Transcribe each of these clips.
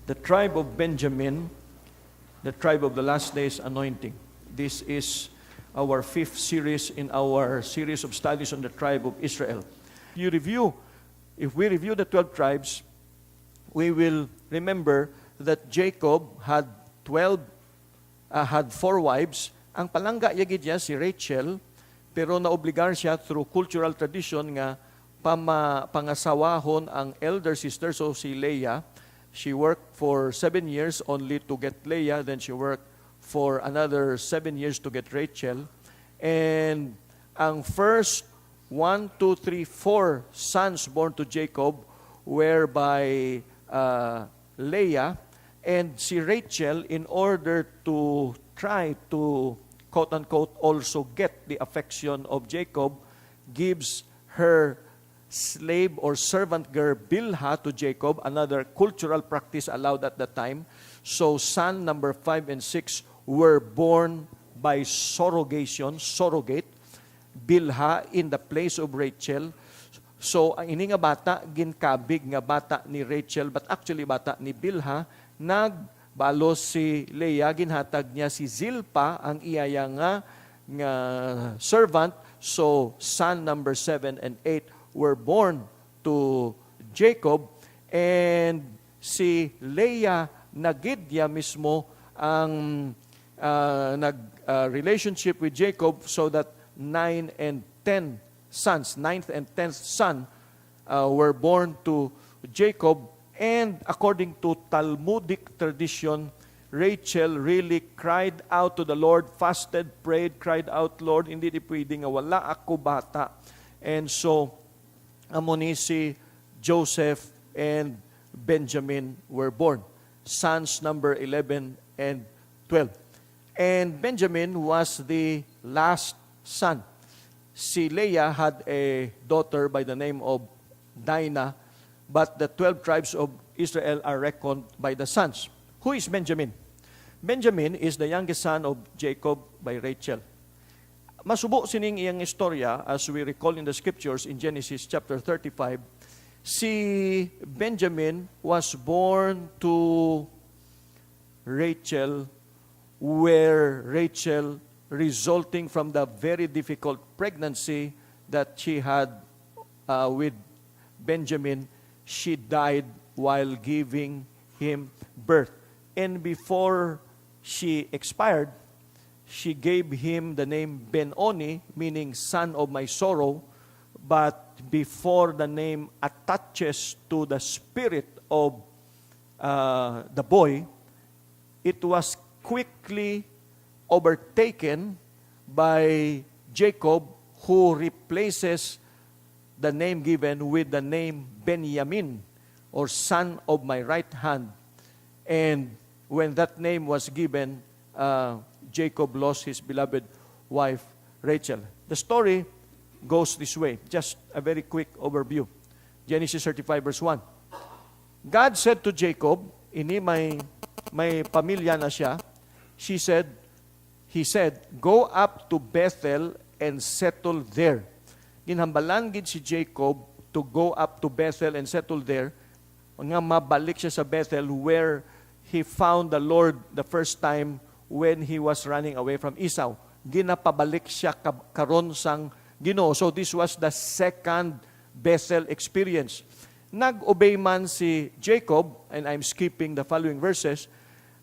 the tribe of Benjamin, the tribe of the last days anointing. This is our fifth series in our series of studies on the tribe of Israel. If we review the 12 tribes, we will remember that Jacob had 4 wives. Ang palangga yagid niya si Rachel, pero naobligar siya through cultural tradition nga pangasawahon ang elder sister, so si Leah. She worked for 7 years only to get Leah, then she worked for another 7 years to get Rachel. And ang first 4 sons born to Jacob were by Leah, and si Rachel, in order to try to quote-unquote also get the affection of Jacob, gives her slave or servant girl Bilhah to Jacob, another cultural practice allowed at the time. So son number 5 and 6 were born by surrogate, Bilhah in the place of Rachel. So ang ini nga bata, ginkabig nga bata ni Rachel, but actually bata ni Bilhah. Nagbalos si Leah, ginhatag niya si Zilpah, ang iyaya nga servant. So son number 7 and 8 were born to Jacob, and si Leah nagidya mismo ang relationship with Jacob, so that 9 and 10 sons, 9th and 10th son were born to Jacob. And according to Talmudic tradition, Rachel really cried out to the Lord, fasted, prayed, cried out, Lord, hindi di pwede nga wala ako bata. And so, amo ni si Joseph and Benjamin were born, sons number 11 and 12. And Benjamin was the last son. Si Leah had a daughter by the name of Dinah, but the 12 tribes of Israel are reckoned by the sons. Who is Benjamin? Benjamin is the youngest son of Jacob by Rachel. Masubo sining iyang istorya as we recall in the scriptures in Genesis chapter 35. Si Benjamin was born to Rachel, where Rachel, resulting from the very difficult pregnancy that she had with Benjamin, she died while giving him birth. And before she expired, she gave him the name Ben-Oni, meaning son of my sorrow. But before the name attaches to the spirit of the boy, it was quickly overtaken by Jacob, who replaces the name given with the name Benjamin, or son of my right hand. And when that name was given, Jacob lost his beloved wife, Rachel. The story goes this way. Just a very quick overview. Genesis 35 verse 1. God said to Jacob, ini may pamilya na siya. He said, go up to Bethel and settle there. Ginhambalan gid si Jacob to go up to Bethel and settle there. Nga mabalik siya sa Bethel, where he found the Lord the first time when he was running away from Esau. Ginapabalik siya karon sang Ginoo. So this was the second Bethel experience. Nag-obey man si Jacob, and I'm skipping the following verses,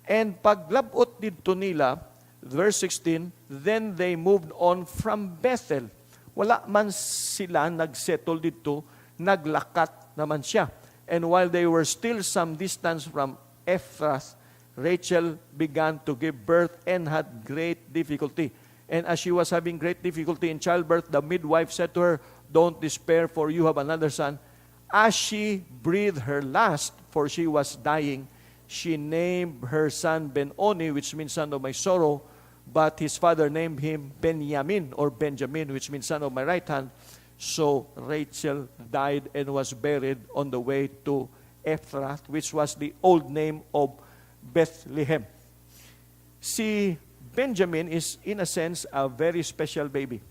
and paglabot dito nila, verse 16, then they moved on from Bethel. Wala man sila nagsettle dito, naglakat naman siya. And while they were still some distance from Ephrath, Rachel began to give birth and had great difficulty. And as she was having great difficulty in childbirth, the midwife said to her, don't despair, for you have another son. As she breathed her last, for she was dying, she named her son Ben-Oni, which means son of my sorrow, but his father named him Benjamin, or Benjamin, which means son of my right hand. So Rachel died and was buried on the way to Ephrath, which was the old name of Bethlehem. Si Benjamin is, in a sense, a very special baby.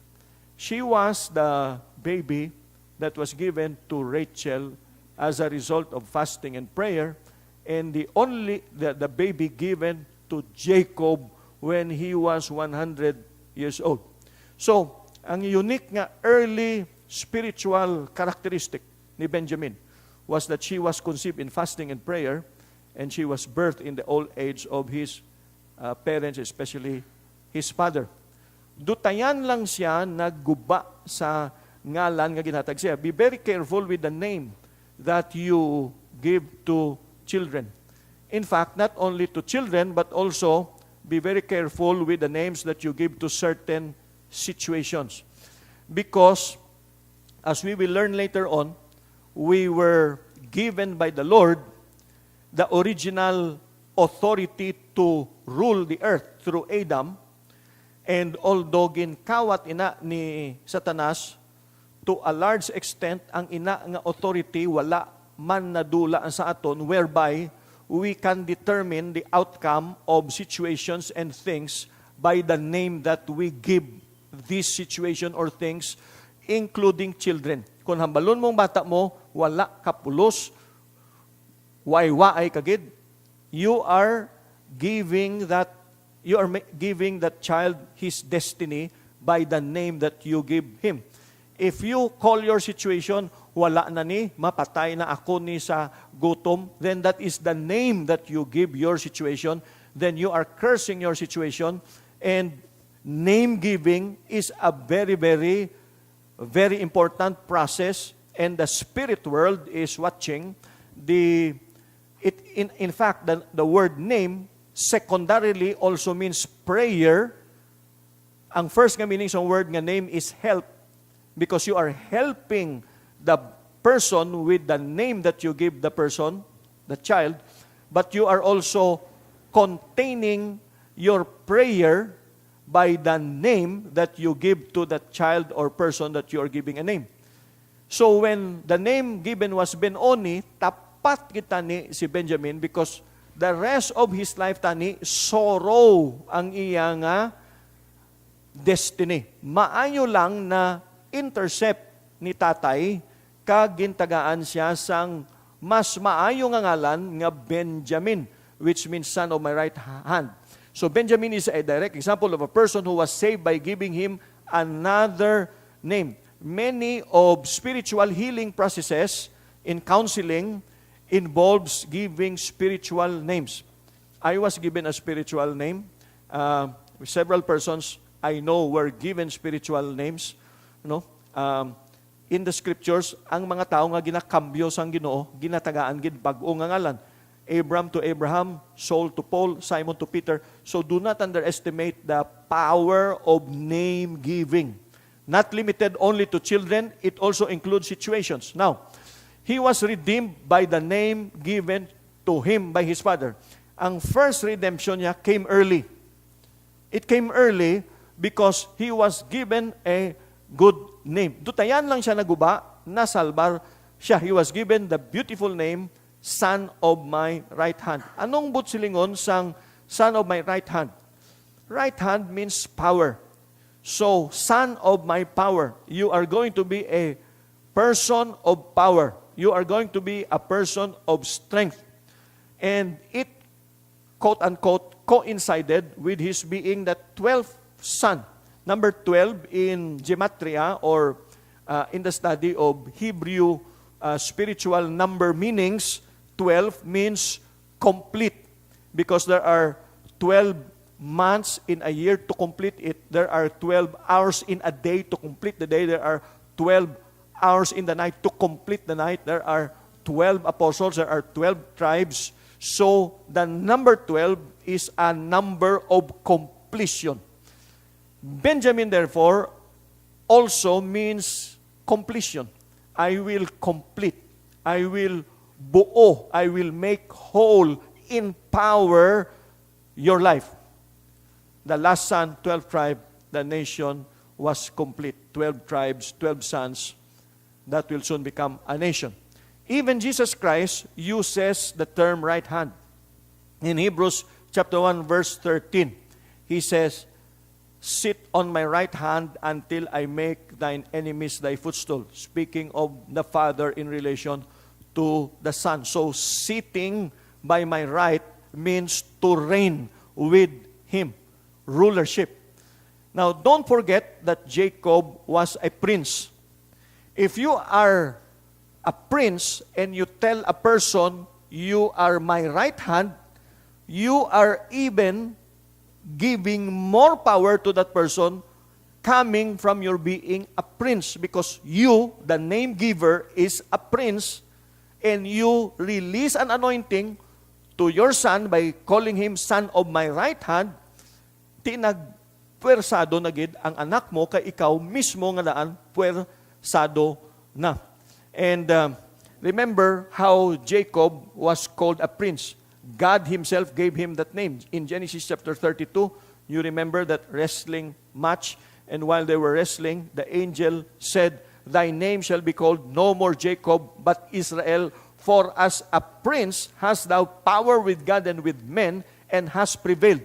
She was the baby that was given to Rachel as a result of fasting and prayer. and the baby given to Jacob when he was 100 years old. So, ang unique nga early spiritual characteristic ni Benjamin was that she was conceived in fasting and prayer, and she was birthed in the old age of his parents, especially his father. Dutayan lang siya nagguba sa ngalan nga ginhatag siya. Be very careful with the name that you give to children. In fact, not only to children, but also be very careful with the names that you give to certain situations. Because, as we will learn later on, we were given by the Lord the original authority to rule the earth through Adam. And although ginkawat ina ni Satanas, to a large extent, ang ina nga authority wala man nadula sa aton, whereby we can determine the outcome of situations and things by the name that we give this situation or things, including children. Kung hambalon mong bata mo, wala kapulos, waay kagid, you are giving that child his destiny by the name that you give him. If you call your situation, wala na ni, mapatay na ako ni sa gutom, then that is the name that you give your situation, then you are cursing your situation. And name giving is a very, very, very important process, and the spirit world is watching. In fact, the word name secondarily also means prayer. Ang first nga meaning sa word nga name is help, because you are helping the person with the name that you give the person, the child, but you are also containing your prayer by the name that you give to the child or person that you are giving a name. So when the name given was Ben-Oni, tapat kita ni si Benjamin, because the rest of his life tani, sorrow ang iya nga destiny. Maayo lang na intercept ni tatay, kagintagaan siya sang mas maayo nga ngalan nga Benjamin, which means son of my right hand. So Benjamin is a direct example of a person who was saved by giving him another name. Many of spiritual healing processes in counseling involves giving spiritual names. I was given a spiritual name. Several persons I know were given spiritual names. In the scriptures, ang mga tao nga ginakambyo sang Ginoo, ginatagaan gid bag-o nga ngalan. Abram to Abraham, Saul to Paul, Simon to Peter. So do not underestimate the power of name giving. Not limited only to children, it also includes situations. Now, he was redeemed by the name given to him by his father. Ang first redemption niya came early. It came early because he was given a good name. Dutayan lang siya naguba, nasalbar siya. He was given the beautiful name, Son of my right hand. Anong butsilingon sang Son of my right hand? Right hand means power. So, Son of my power. You are going to be a person of power. You are going to be a person of strength. And it, quote-unquote, coincided with his being the 12th son. Number 12 in Gematria, or in the study of Hebrew spiritual number meanings, 12 means complete. Because there are 12 months in a year to complete it. There are 12 hours in a day to complete the day. There are 12 hours in the night to complete the night. There are 12 apostles. There are 12 tribes. So, the number 12 is a number of completion. Benjamin, therefore, also means completion. I will complete. I will buo. I will make whole, empower your life. The last son, 12 tribe, the nation was complete. 12 tribes, 12 sons, that will soon become a nation. Even Jesus Christ uses the term right hand. In Hebrews chapter 1, verse 13, he says, "Sit on my right hand until I make thine enemies thy footstool." Speaking of the Father in relation to the Son. So, sitting by my right means to reign with him, rulership. Now, don't forget that Jacob was a prince. If you are a prince and you tell a person, you are my right hand, you are even giving more power to that person coming from your being a prince, because you, the name giver, is a prince, and you release an anointing to your son by calling him son of my right hand. Tinagpwersado na gid ang anak mo kay ikaw mismo nga daan pwersado na. And remember how Jacob was called a prince. God himself gave him that name. In Genesis chapter 32, you remember that wrestling match, and while they were wrestling, the angel said, "Thy name shall be called no more Jacob, but Israel, for as a prince hast thou power with God and with men, and hast prevailed."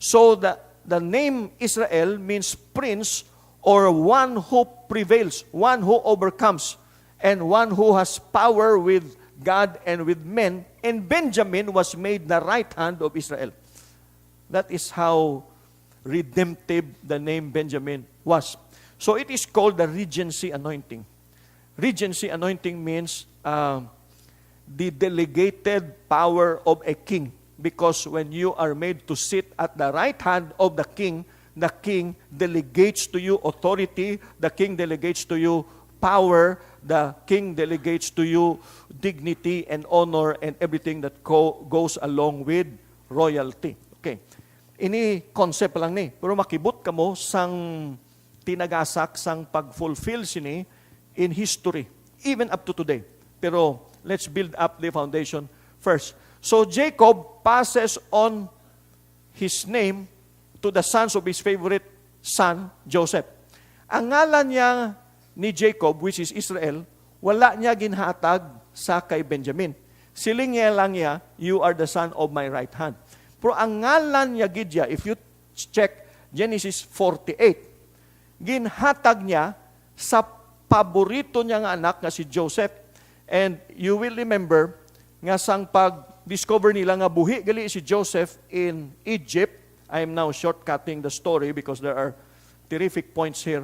So the name Israel means prince, or one who prevails, one who overcomes, and one who has power with God and with men. And Benjamin was made the right hand of Israel. That is how redemptive the name Benjamin was. So it is called the regency anointing. Regency anointing means the delegated power of a king. Because when you are made to sit at the right hand of the king delegates to you authority, the king delegates to you power, the king delegates to you dignity and honor and everything that goes along with royalty. Okay. Ini concept lang ni. Pero makibot ka mo sang tinagasak sang pag-fulfill sini in history, even up to today. Pero let's build up the foundation first. So Jacob passes on his name to the sons of his favorite son, Joseph. Ang ngalan niya ni Jacob, which is Israel, wala niya ginhatag sa kay Benjamin. Siling niya lang niya, "You are the son of my right hand." Pero ang ngalan niya gidya, if you check Genesis 48, ginhatag niya sa paborito niya nga anak nga si Joseph. And you will remember nga sang pag-discover nila nga buhi gali si Joseph in Egypt. I am now shortcutting the story because there are terrific points here.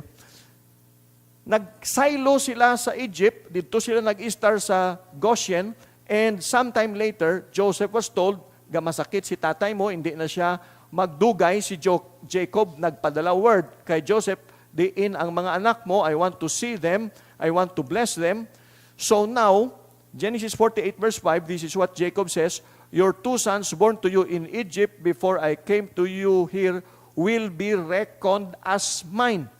Nagsilo sila sa Egypt, dito sila nag-star sa Goshen, and sometime later, Joseph was told, "Gamasakit si tatay mo, hindi na siya magdugay." Si Jacob nagpadala word kay Joseph, "Diin ang mga anak mo, I want to see them, I want to bless them." So now, Genesis 48 verse 5, this is what Jacob says, "Your two sons born to you in Egypt before I came to you here will be reckoned as mine."